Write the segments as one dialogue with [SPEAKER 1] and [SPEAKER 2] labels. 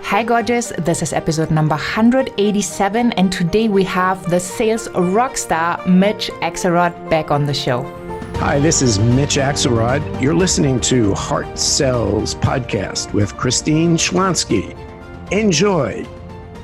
[SPEAKER 1] Hi gorgeous, this is episode number 187 and today we have the sales rockstar Mitch Axelrod back on the show.
[SPEAKER 2] Hi, this is Mitch Axelrod. You're listening to Heart Sells Podcast with Christine Schlonski. Enjoy.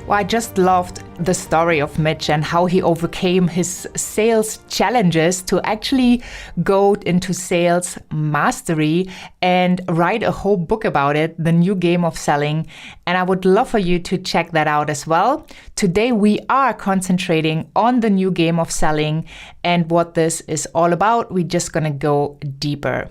[SPEAKER 1] Well, I just loved the story of Mitch and how he overcame his sales challenges to actually go into sales mastery and write a whole book about it, The New Game of Selling. And I would love for you to check that out as well. Today, we are concentrating on the new game of selling and what this is all about. We're just going to go deeper.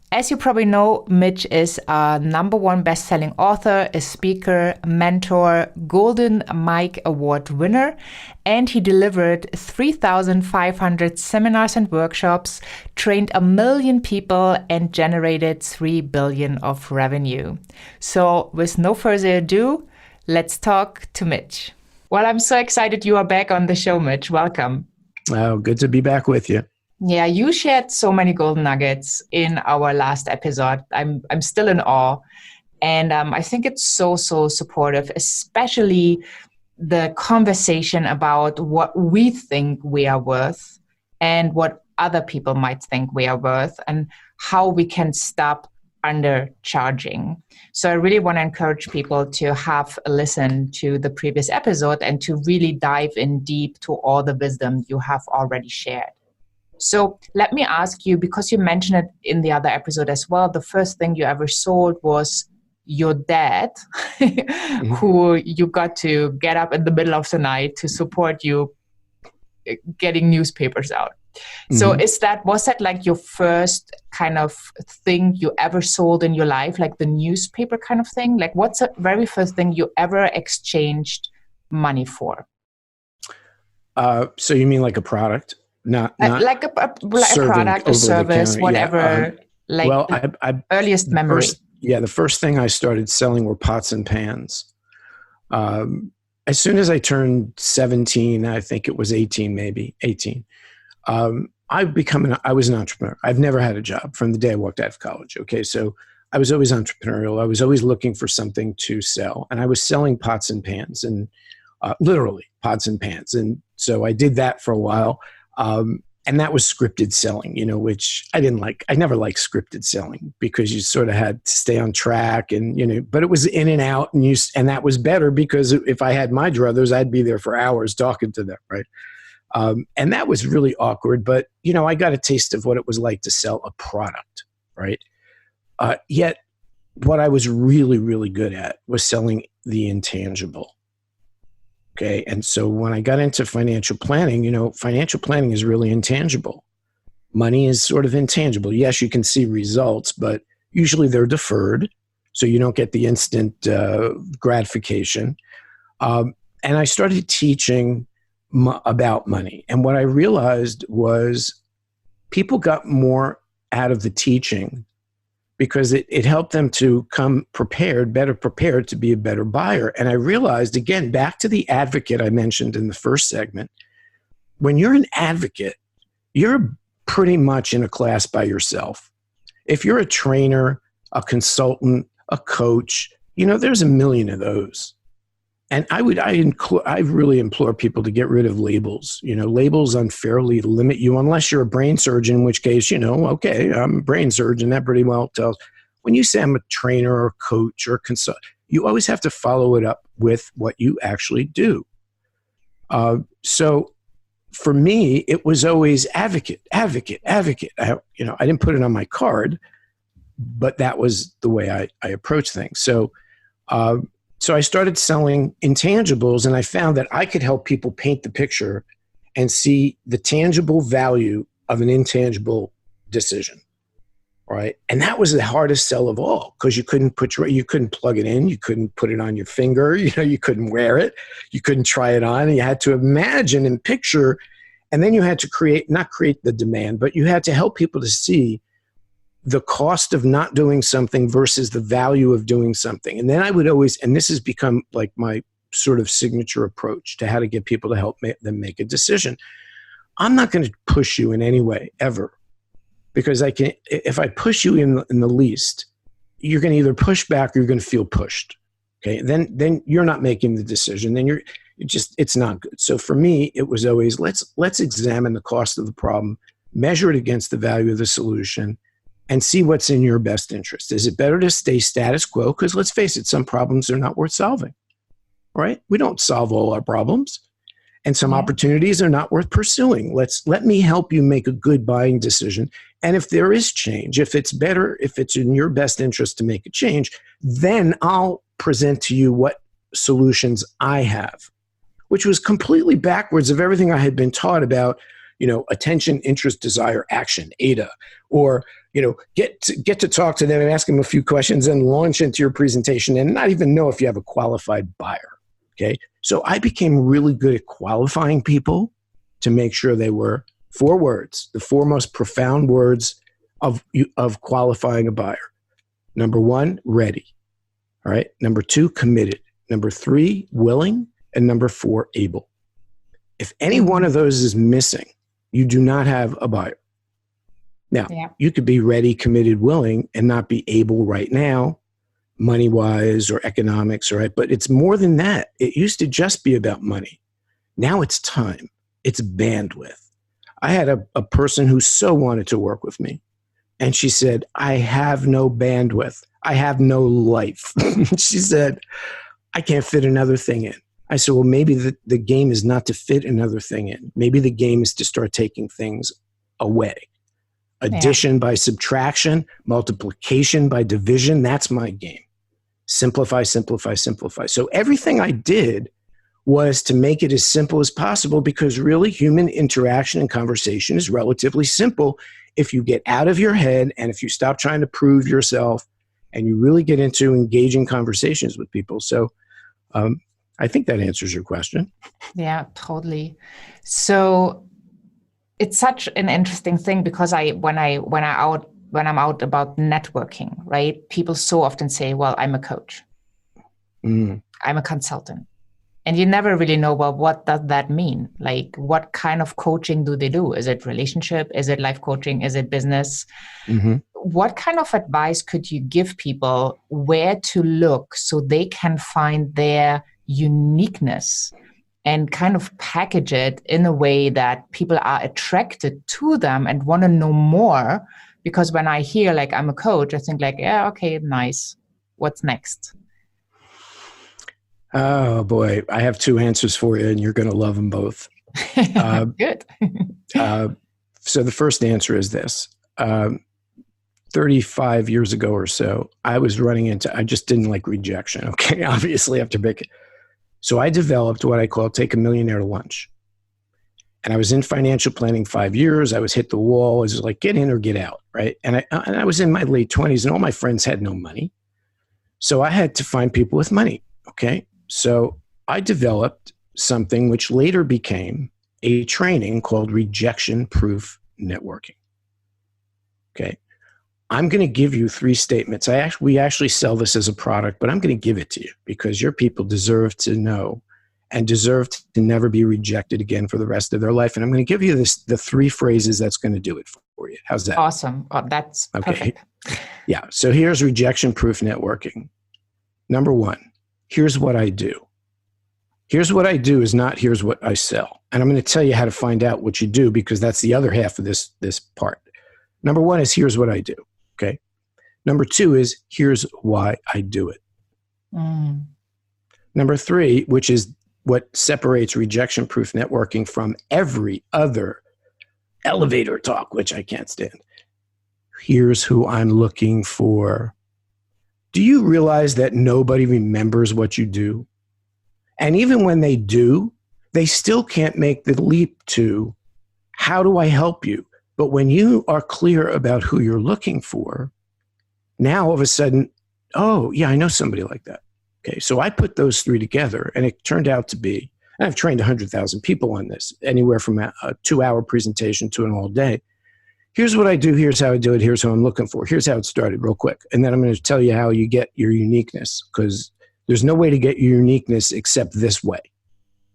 [SPEAKER 1] As you probably know, Mitch is a #1 best-selling author, a speaker, mentor, Golden Mike Award winner, and he delivered 3,500 seminars and workshops, trained 1 million people, and generated $3 billion of revenue. So with no further ado, let's talk to Mitch. Well, I'm so excited you are back on the show, Mitch. Welcome.
[SPEAKER 2] Oh, good to be back with you.
[SPEAKER 1] Yeah, you shared so many golden nuggets in our last episode. I'm still in awe. And I think it's so supportive, especially the conversation about what we think we are worth and what other people might think we are worth and how we can stop undercharging. So I really want to encourage people to have a listen to the previous episode and to really dive in deep to all the wisdom you have already shared. So let me ask you, because you mentioned it in the other episode as well, the first thing you ever sold was your dad, who you got to get up in the middle of the night to support you getting newspapers out. So was that like your first kind of thing you ever sold in your life, like the newspaper kind of thing? Like what's the very first thing you ever exchanged money for?
[SPEAKER 2] So you mean like a product? Not
[SPEAKER 1] like a product, a service, whatever. Earliest memory.
[SPEAKER 2] The first thing I started selling were pots and pans. As soon as I turned 17, I think it was 18, I was an entrepreneur. I've never had a job from the day I walked out of college. Okay, so I was always entrepreneurial. I was always looking for something to sell, and I was selling pots and pans, and literally pots and pans. And so I did that for a while. And that was scripted selling, which I didn't like. I never liked scripted selling because you sort of had to stay on track and, but it was in and out and that was better because if I had my druthers, I'd be there for hours talking to them. Right. And that was really awkward, but I got a taste of what it was like to sell a product. Right. Yet what I was really, really good at was selling the intangible. Okay. And so when I got into financial planning, financial planning is really intangible. Money is sort of intangible. Yes, you can see results, but usually they're deferred. So you don't get the instant gratification. And I started teaching about money. And what I realized was people got more out of the teaching because it helped them to come better prepared to be a better buyer. And I realized, again, back to the advocate I mentioned in the first segment, when you're an advocate, you're pretty much in a class by yourself. If you're a trainer, a consultant, a coach, there's a million of those. And I really implore people to get rid of labels. Labels unfairly limit you unless you're a brain surgeon, in which case, okay, I'm a brain surgeon. That pretty well tells. When you say I'm a trainer or coach or consultant, you always have to follow it up with what you actually do. So for me, it was always advocate. I didn't put it on my card, but that was the way I approached things. So I started selling intangibles, and I found that I could help people paint the picture and see the tangible value of an intangible decision, right? And that was the hardest sell of all because you couldn't plug it in, you couldn't put it on your finger, you couldn't wear it, you couldn't try it on, and you had to imagine and picture, and then you had to not create the demand, but you had to help people to see the cost of not doing something versus the value of doing something. And then I would always, and this has become like my sort of signature approach to how to get people to help them make a decision. I'm not going to push you in any way ever, because if I push you in the least, you're going to either push back or you're going to feel pushed. Okay. Then you're not making the decision. Then it's not good. So for me, it was always, let's examine the cost of the problem, measure it against the value of the solution, and see what's in your best interest. Is it better to stay status quo? Because let's face it, some problems are not worth solving, right? We don't solve all our problems. And some opportunities are not worth pursuing. Let me help you make a good buying decision. And if there is change, if it's better, if it's in your best interest to make a change, then I'll present to you what solutions I have, which was completely backwards of everything I had been taught about, attention, interest, desire, action, ADA, or, get to talk to them and ask them a few questions and launch into your presentation and not even know if you have a qualified buyer. Okay. So I became really good at qualifying people to make sure they were 4 words, the 4 most profound words of qualifying a buyer. Number 1, ready. All right. Number 2, committed. Number 3, willing. And number 4, able. If any one of those is missing, you do not have a buyer. Now, you could be ready, committed, willing, and not be able right now, money-wise or economics, right? But it's more than that. It used to just be about money. Now it's time. It's bandwidth. I had a person who so wanted to work with me, and she said, I have no bandwidth. I have no life. She said, I can't fit another thing in. I said, well, maybe the game is not to fit another thing in. Maybe the game is to start taking things away. Addition by subtraction, multiplication by division, that's my game. Simplify, simplify, simplify. So everything I did was to make it as simple as possible, because really human interaction and conversation is relatively simple if you get out of your head and if you stop trying to prove yourself and you really get into engaging conversations with people. So I think that answers your question.
[SPEAKER 1] Yeah, totally. So it's such an interesting thing, because when I'm out about networking, right? People so often say, well, I'm a coach. I'm a consultant. And you never really know, well, what does that mean? Like, what kind of coaching do they do? Is it relationship? Is it life coaching? Is it business? What kind of advice could you give people where to look so they can find their uniqueness and kind of package it in a way that people are attracted to them and want to know more? Because when I hear like I'm a coach, I think like, yeah, okay, nice. What's next?
[SPEAKER 2] Oh boy, I have 2 answers for you and you're going to love them both.
[SPEAKER 1] Good.
[SPEAKER 2] So the first answer is this. 35 years ago or so, I just didn't like rejection. Okay. Obviously after big. So I developed what I call take a millionaire to lunch. And I was in financial planning 5 years. I was hit the wall. I was like, get in or get out. Right. And I was in my late 20s and all my friends had no money. So I had to find people with money. Okay. So I developed something which later became a training called rejection-proof networking. Okay. I'm going to give you 3 statements. We actually sell this as a product, but I'm going to give it to you because your people deserve to know and deserve to never be rejected again for the rest of their life. And I'm going to give you the 3 phrases that's going to do it for you. How's that?
[SPEAKER 1] Awesome. Oh, that's perfect.
[SPEAKER 2] Yeah. So here's rejection-proof networking. Number 1. Here's what I do. Here's what I do is not here's what I sell. And I'm going to tell you how to find out what you do, because that's the other half of this part. Number 1 is here's what I do. Okay. Number 2 is here's why I do it. Number 3, which is what separates rejection-proof networking from every other elevator talk, which I can't stand. Here's who I'm looking for. Do you realize that nobody remembers what you do? And even when they do, they still can't make the leap to, how do I help you? But when you are clear about who you're looking for, now all of a sudden, oh, yeah, I know somebody like that. Okay, so I put those 3 together, and it turned out to be, and I've trained 100,000 people on this, anywhere from a 2-hour presentation to an all day. Here's what I do. Here's how I do it. Here's who I'm looking for. Here's how it started real quick. And then I'm going to tell you how you get your uniqueness, because there's no way to get your uniqueness except this way.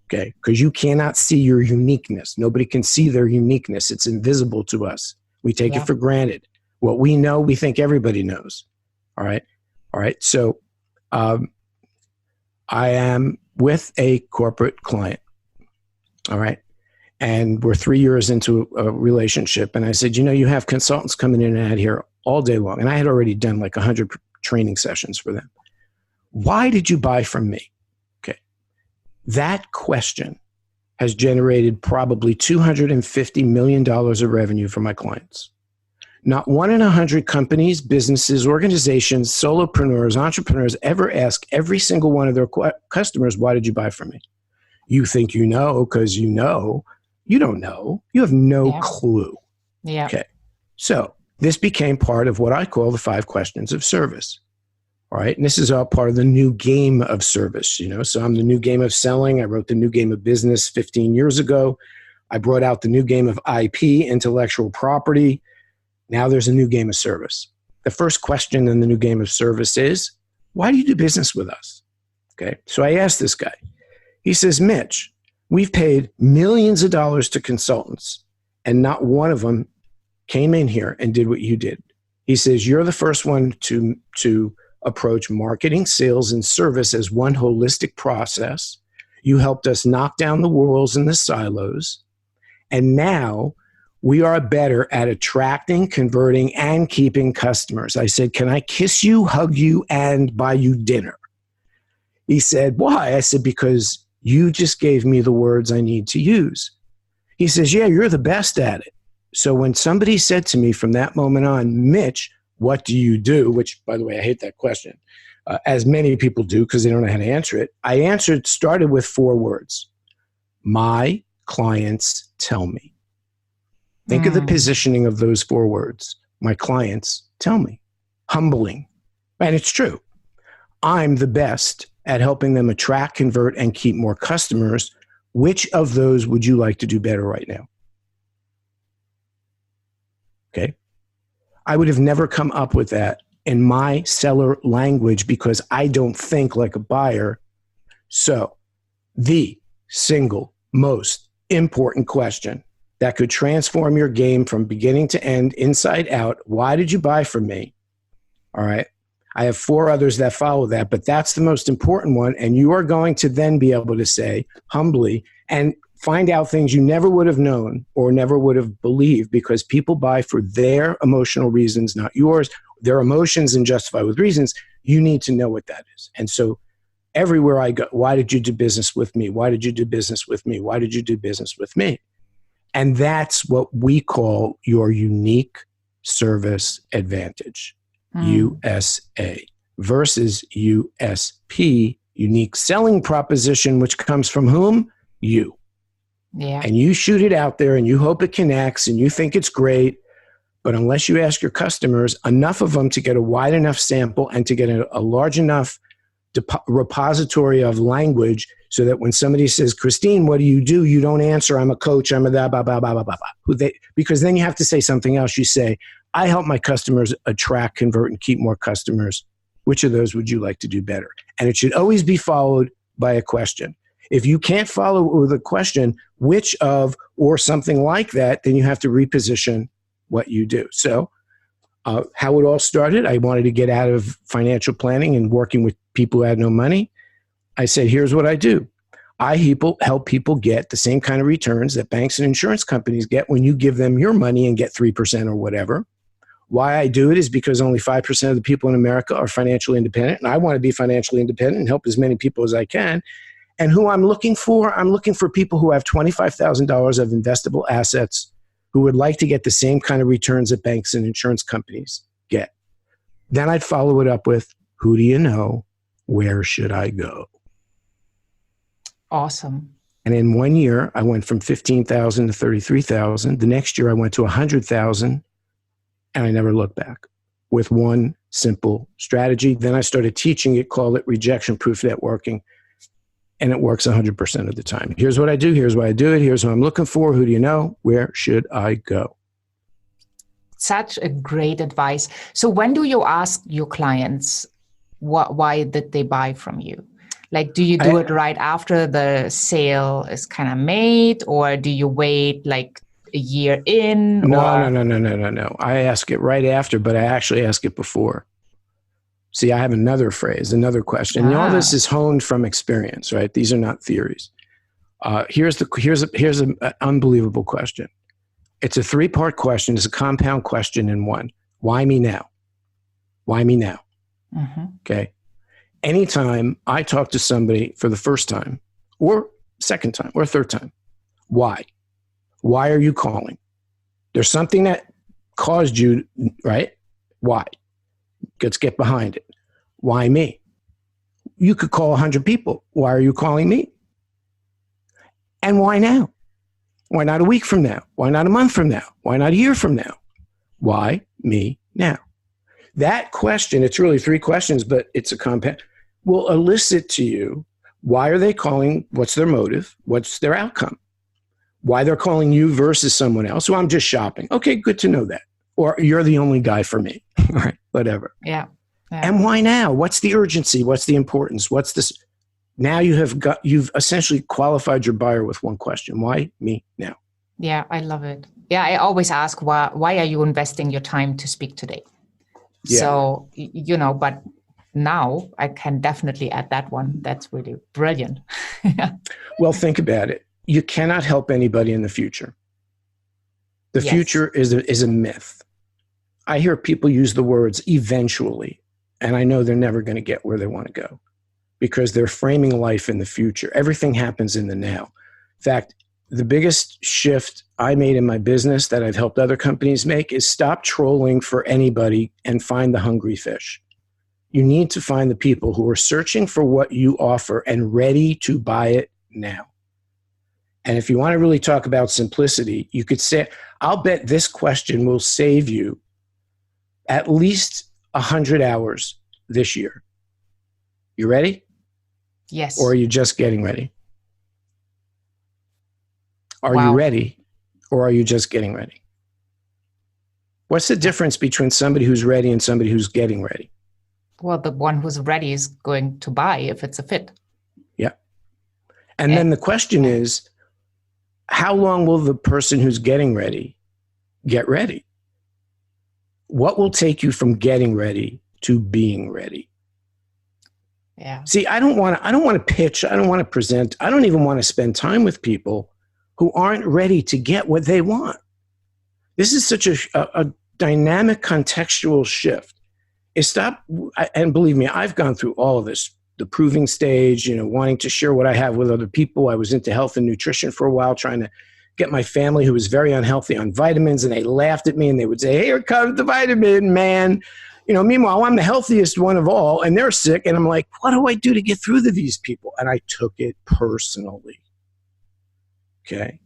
[SPEAKER 2] Okay. Because you cannot see your uniqueness. Nobody can see their uniqueness. It's invisible to us. We take it for granted. What we know, we think everybody knows. All right. All right. So I am with a corporate client. All right. And we're 3 years into a relationship. And I said, you have consultants coming in and out here all day long. And I had already done like 100 training sessions for them. Why did you buy from me? Okay. That question has generated probably $250 million of revenue for my clients. Not 1 in 100 companies, businesses, organizations, solopreneurs, entrepreneurs ever ask every single one of their customers, why did you buy from me? You think you know because you know. You don't know. You have no clue.
[SPEAKER 1] Yeah.
[SPEAKER 2] Okay. So this became part of what I call the 5 questions of service. All right. And this is all part of the new game of service, So I'm the new game of selling. I wrote the new game of business 15 years ago. I brought out the new game of IP, intellectual property. Now there's a new game of service. The first question in the new game of service is, why do you do business with us? Okay. So I asked this guy. He says, Mitch, we've paid millions of dollars to consultants, and not one of them came in here and did what you did. He says, you're the first one to approach marketing, sales, and service as one holistic process. You helped us knock down the walls and the silos. And now we are better at attracting, converting, and keeping customers. I said, can I kiss you, hug you, and buy you dinner? He said, why? I said, because you just gave me the words I need to use. He says, yeah, you're the best at it. So when somebody said to me from that moment on, Mitch, what do you do? Which, by the way, I hate that question, as many people do because they don't know how to answer it. I started with 4 words. My clients tell me. Think of the positioning of those 4 words. My clients tell me. Humbling. And it's true. I'm the best at helping them attract, convert, and keep more customers. Which of those would you like to do better right now? Okay. I would have never come up with that in my seller language because I don't think like a buyer. So the single most important question that could transform your game from beginning to end, inside out, why did you buy from me? All right. I have 4 others that follow that, but that's the most important one. And you are going to then be able to say humbly and find out things you never would have known or never would have believed because people buy for their emotional reasons, not yours. Their emotions and justify with reasons. You need to know what that is. And so everywhere I go, why did you do business with me? Why did you do business with me? Why did you do business with me? And that's what we call your unique service advantage. USA versus USP, unique selling proposition, which comes from whom? You.
[SPEAKER 1] Yeah.
[SPEAKER 2] And you shoot it out there and you hope it connects and you think it's great. But unless you ask your customers, enough of them to get a wide enough sample and to get a large enough repository of language so that when somebody says, Christine, what do? You don't answer, I'm a coach, I'm a blah, blah, blah, blah, blah, blah. Because then you have to say something else. You say, I help my customers attract, convert, and keep more customers. Which of those would you like to do better? And it should always be followed by a question. If you can't follow it with a question, which of, or something like that, then you have to reposition what you do. So how it all started, I wanted to get out of financial planning and working with people who had no money. I said, here's what I do. I help people get the same kind of returns that banks and insurance companies get when you give them your money and get 3% or whatever. Why I do it is because only 5% of the people in America are financially independent, and I want to be financially independent and help as many people as I can. And who I'm looking for people who have $25,000 of investable assets who would like to get the same kind of returns that banks and insurance companies get. Then I'd follow it up with, who do you know? Where should I go?
[SPEAKER 1] Awesome.
[SPEAKER 2] And in 1 year, I went from 15,000 to 33,000. The next year, I went to 100,000, and I never looked back with one simple strategy. Then I started teaching it, called it rejection-proof networking, and it works 100% of the time. Here's what I do. Here's why I do it. Here's what I'm looking for. Who do you know? Where should I go?
[SPEAKER 1] Such a great advice. So when do you ask your clients why did they buy from you? Like, do you do it right after the sale is kind of made, or do you wait like a year in?
[SPEAKER 2] No. I ask it right after, but I actually ask it before. See, I have another phrase, another question. And all this is honed from experience, right? These are not theories. Here's an unbelievable question. It's a 3-part question. It's a compound question in one. Why me now? Why me now? Mm-hmm. Okay. Anytime I talk to somebody for the first time or second time or third time, why? Why are you calling? There's something that caused you, right? Why? Let's get behind it. Why me? You could call 100 people. Why are you calling me? And why now? Why not a week from now? Why not a month from now? Why not a year from now? Why me now? That question, it's really 3 questions, but it's a compound, will elicit to you, why are they calling? What's their motive? What's their outcome? Why they're calling you versus someone else? So I'm just shopping. Okay, good to know that. Or you're the only guy for me. All right, whatever.
[SPEAKER 1] Yeah.
[SPEAKER 2] And why now? What's the urgency? What's the importance? What's this? Now you've essentially qualified your buyer with one question. Why me now?
[SPEAKER 1] Yeah, I love it. Yeah, I always ask, why are you investing your time to speak today? Yeah. So, but now I can definitely add that one. That's really brilliant.
[SPEAKER 2] Well, think about it. You cannot help anybody in the future. The future is a myth. I hear people use the words eventually, and I know they're never going to get where they want to go because they're framing life in the future. Everything happens in the now. In fact, the biggest shift I made in my business that I've helped other companies make is stop trolling for anybody and find the hungry fish. You need to find the people who are searching for what you offer and ready to buy it now. And if you want to really talk about simplicity, you could say, I'll bet this question will save you at least 100 hours this year. You ready?
[SPEAKER 1] Yes.
[SPEAKER 2] Or are you just getting ready? Are you ready or are you just getting ready? What's the difference between somebody who's ready and somebody who's getting ready?
[SPEAKER 1] Well, the one who's ready is going to buy if it's a fit.
[SPEAKER 2] Yeah. And then the question is, how long will the person who's getting ready get ready? What will take you from getting ready to being ready?
[SPEAKER 1] Yeah. See,
[SPEAKER 2] I don't want to pitch. I don't want to present. I don't even want to spend time with people who aren't ready to get what they want. This is such a dynamic contextual shift. And believe me, I've gone through all of this, the proving stage, wanting to share what I have with other people. I was into health and nutrition for a while, trying to get my family, who was very unhealthy, on vitamins, and they laughed at me and they would say, "Hey, here comes the vitamin man." Meanwhile, I'm the healthiest one of all and they're sick. And I'm like, what do I do to get through to these people? And I took it personally. Okay.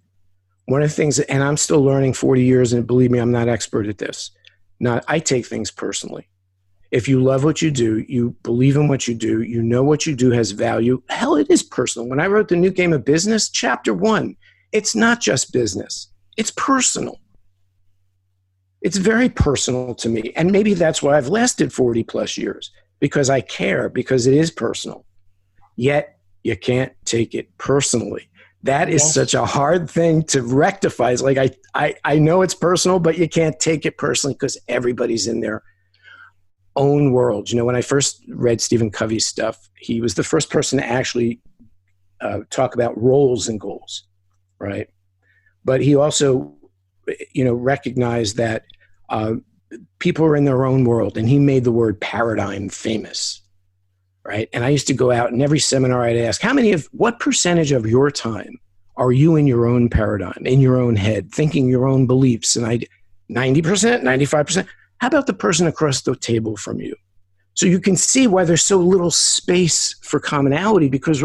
[SPEAKER 2] One of the things, and I'm still learning 40 years, and believe me, I'm not expert at this. I take things personally. If you love what you do, you believe in what you do, you know what you do has value. Hell, it is personal. When I wrote The New Game of Business, chapter 1, it's not just business. It's personal. It's very personal to me. And maybe that's why I've lasted 40 plus years, because I care, because it is personal. Yet you can't take it personally. That is such a hard thing to rectify. It's like, I know it's personal, but you can't take it personally because everybody's in their own world. When I first read Stephen Covey's stuff, he was the first person to actually talk about roles and goals, right? But he also, recognized that people are in their own world, and he made the word paradigm famous, right? And I used to go out, and every seminar I'd ask, what percentage of your time are you in your own paradigm, in your own head, thinking your own beliefs? And 90%, 95%. How about the person across the table from you? So you can see why there's so little space for commonality, because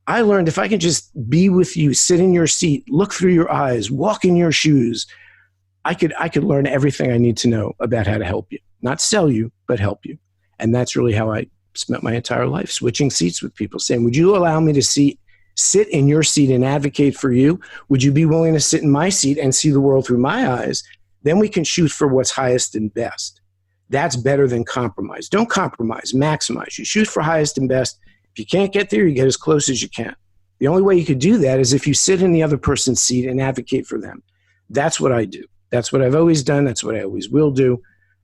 [SPEAKER 2] I learned if I can just be with you, sit in your seat, look through your eyes, walk in your shoes, I could learn everything I need to know about how to help you. Not sell you, but help you. And that's really how I spent my entire life, switching seats with people, saying, would you allow me to sit in your seat and advocate for you? Would you be willing to sit in my seat and see the world through my eyes? Then we can shoot for what's highest and best. That's better than compromise. Don't compromise, maximize. You shoot for highest and best. If you can't get there, you get as close as you can. The only way you could do that is if you sit in the other person's seat and advocate for them. That's what I do. That's what I've always done. That's what I always will do.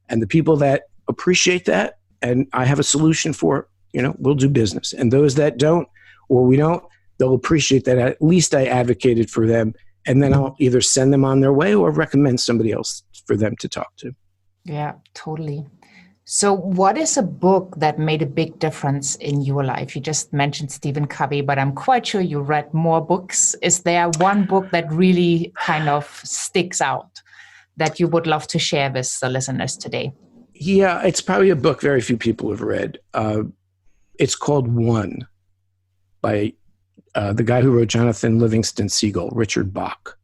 [SPEAKER 2] And the people that appreciate that and I have a solution for, we'll do business. And those that don't, or we don't, they'll appreciate that at least I advocated for them. And then I'll either send them on their way or recommend somebody else for them to talk to.
[SPEAKER 1] Yeah, totally. So what is a book that made a big difference in your life? You just mentioned Stephen Covey, but I'm quite sure you read more books. Is there one book that really kind of sticks out that you would love to share with the listeners today?
[SPEAKER 2] Yeah, it's probably a book very few people have read. It's called One by the guy who wrote Jonathan Livingston Seagull, Richard Bach.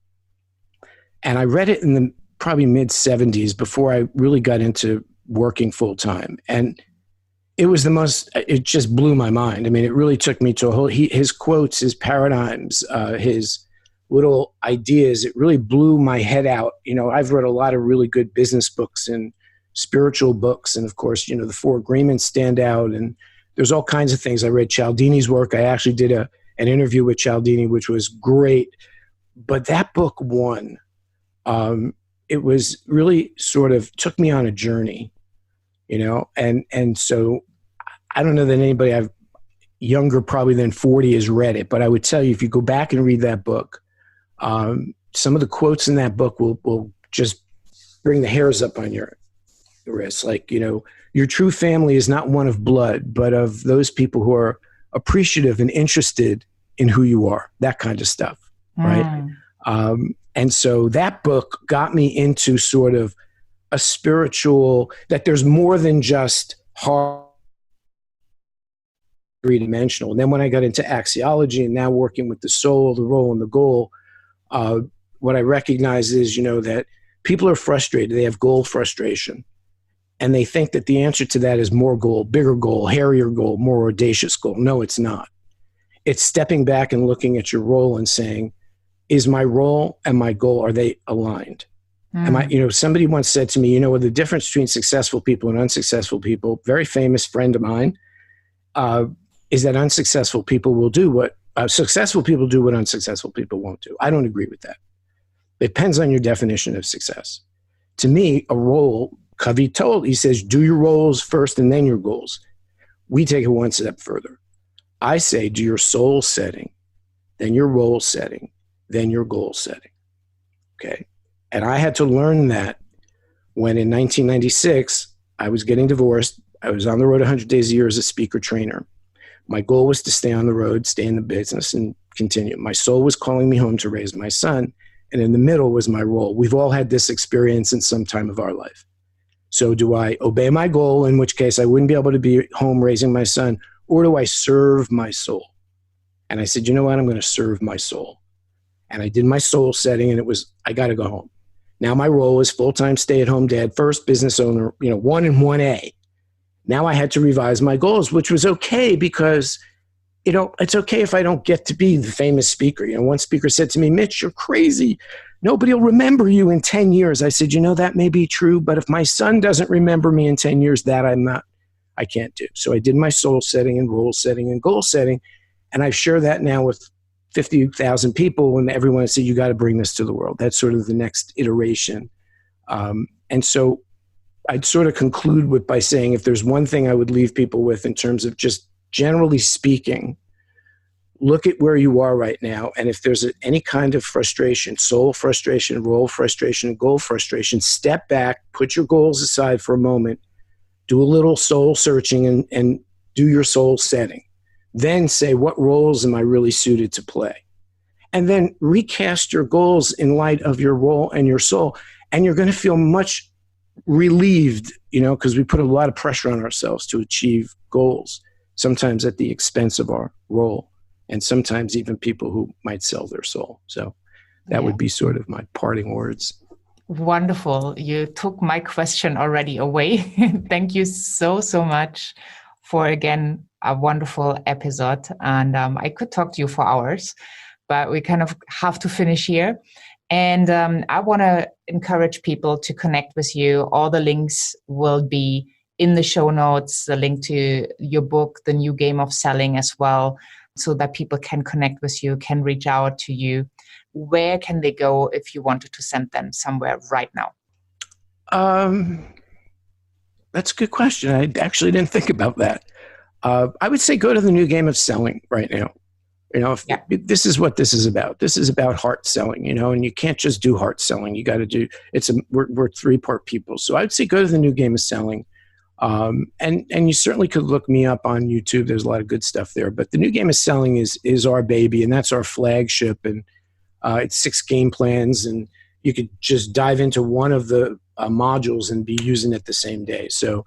[SPEAKER 2] And I read it in the probably mid-'70s before I really got into working full-time. And it just blew my mind. I mean, it really took me to his quotes, his paradigms, his little ideas. It really blew my head out. I've read a lot of really good business books and spiritual books. And of course, the Four Agreements stand out. And there's all kinds of things. I read Cialdini's work. I actually did an interview with Cialdini, which was great. But that book, One, it was really sort of took me on a journey, and so I don't know that anybody younger probably than 40 has read it, but I would tell you, if you go back and read that book, some of the quotes in that book will just bring the hairs up on your wrist. Like, your true family is not one of blood, but of those people who are appreciative and interested in who you are, that kind of stuff. Right. And so that book got me into sort of a spiritual, that there's more than just hard, three-dimensional. And then when I got into axiology and now working with the soul, the role, and the goal, what I recognize is, that people are frustrated. They have goal frustration. And they think that the answer to that is more goal, bigger goal, hairier goal, more audacious goal. No, it's not. It's stepping back and looking at your role and saying, is my role and my goal, are they aligned? Somebody once said to me, the difference between successful people and unsuccessful people, very famous friend of mine, is that unsuccessful people will do what successful people do what unsuccessful people won't do. I don't agree with that. It depends on your definition of success. To me, a role, Covey he says, do your roles first and then your goals. We take it one step further. I say, do your soul setting, then your role setting, then your goal setting. Okay. And I had to learn that when in 1996, I was getting divorced. I was on the road 100 days a year as a speaker trainer. My goal was to stay on the road, stay in the business, and continue. My soul was calling me home to raise my son. And in the middle was my role. We've all had this experience in some time of our life. So do I obey my goal, in which case I wouldn't be able to be home raising my son, or do I serve my soul? And I said, you know what? I'm going to serve my soul. And I did my soul setting, and it was, I got to go home. Now my role is full-time stay-at-home dad, first business owner, 1 and 1A. Now I had to revise my goals, which was okay because, it's okay if I don't get to be the famous speaker. One speaker said to me, Mitch, you're crazy. Nobody will remember you in 10 years. I said, that may be true, but if my son doesn't remember me in 10 years, I can't do. So I did my soul setting and role setting and goal setting. And I share that now with 50,000 people when everyone said, you got to bring this to the world. That's sort of the next iteration. And so I'd sort of conclude by saying, if there's one thing I would leave people with in terms of just generally speaking, look at where you are right now. And if there's any kind of frustration, soul frustration, role frustration, goal frustration, step back, put your goals aside for a moment, do a little soul searching and do your soul setting. Then say, what roles am I really suited to play? And then recast your goals in light of your role and your soul. And you're going to feel much relieved, because we put a lot of pressure on ourselves to achieve goals, sometimes at the expense of our role, and sometimes even people who might sell their soul. So that would be sort of my parting words.
[SPEAKER 1] Wonderful. You took my question already away. Thank you so much for, again, a wonderful episode. And I could talk to you for hours, but we kind of have to finish here. And I want to encourage people to connect with you. All the links will be in the show notes, the link to your book, The New Game of Selling as well, so that people can connect with you, can reach out to you. Where can they go if you wanted to send them somewhere right now?
[SPEAKER 2] That's a good question. I actually didn't think about that. I would say go to the new game of selling right now. This is what this is about. This is about heart selling, and you can't just do heart selling. You got to do, we're three-part people. So I would say go to the new game of selling. And you certainly could look me up on YouTube. There's a lot of good stuff there, but the new game of selling is our baby, and that's our flagship. And it's 6 game plans, and you could just dive into one of the modules and be using it the same day. So,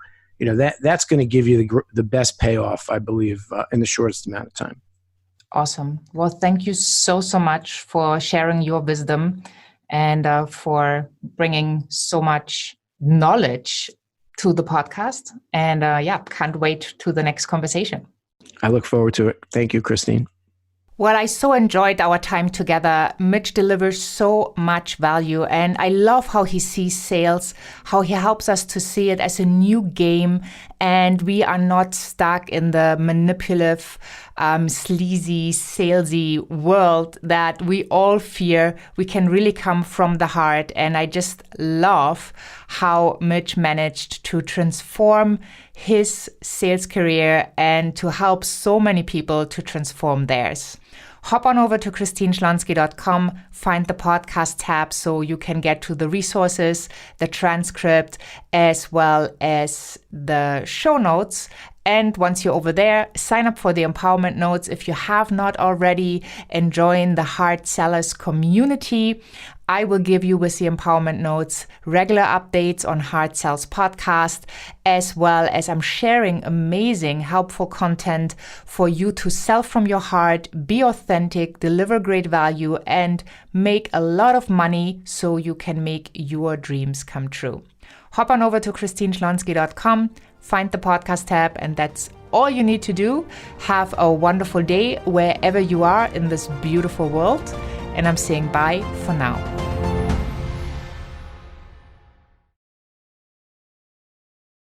[SPEAKER 2] that's going to give you the best payoff, I believe, in the shortest amount of time.
[SPEAKER 1] Awesome. Well, thank you so much for sharing your wisdom and for bringing so much knowledge to the podcast. And can't wait to the next conversation.
[SPEAKER 2] I look forward to it. Thank you, Christine.
[SPEAKER 1] Well, I so enjoyed our time together. Mitch delivers so much value, and I love how he sees sales, how he helps us to see it as a new game, and we are not stuck in the manipulative, sleazy, salesy world that we all fear. We can really come from the heart, and I just love how Mitch managed to transform his sales career and to help so many people to transform theirs. Hop on over to christineschlonski.com, find the podcast tab so you can get to the resources, the transcript, as well as the show notes. And once you're over there, sign up for the empowerment notes if you have not already, and join the Hard Sellers community. I will give you with the empowerment notes regular updates on Hard Sells podcast, as well as I'm sharing amazing, helpful content for you to sell from your heart, be authentic, deliver great value, and make a lot of money so you can make your dreams come true. Hop on over to christineschlonski.com, find the podcast tab, and that's all you need to do. Have a wonderful day wherever you are in this beautiful world. And I'm saying bye for now.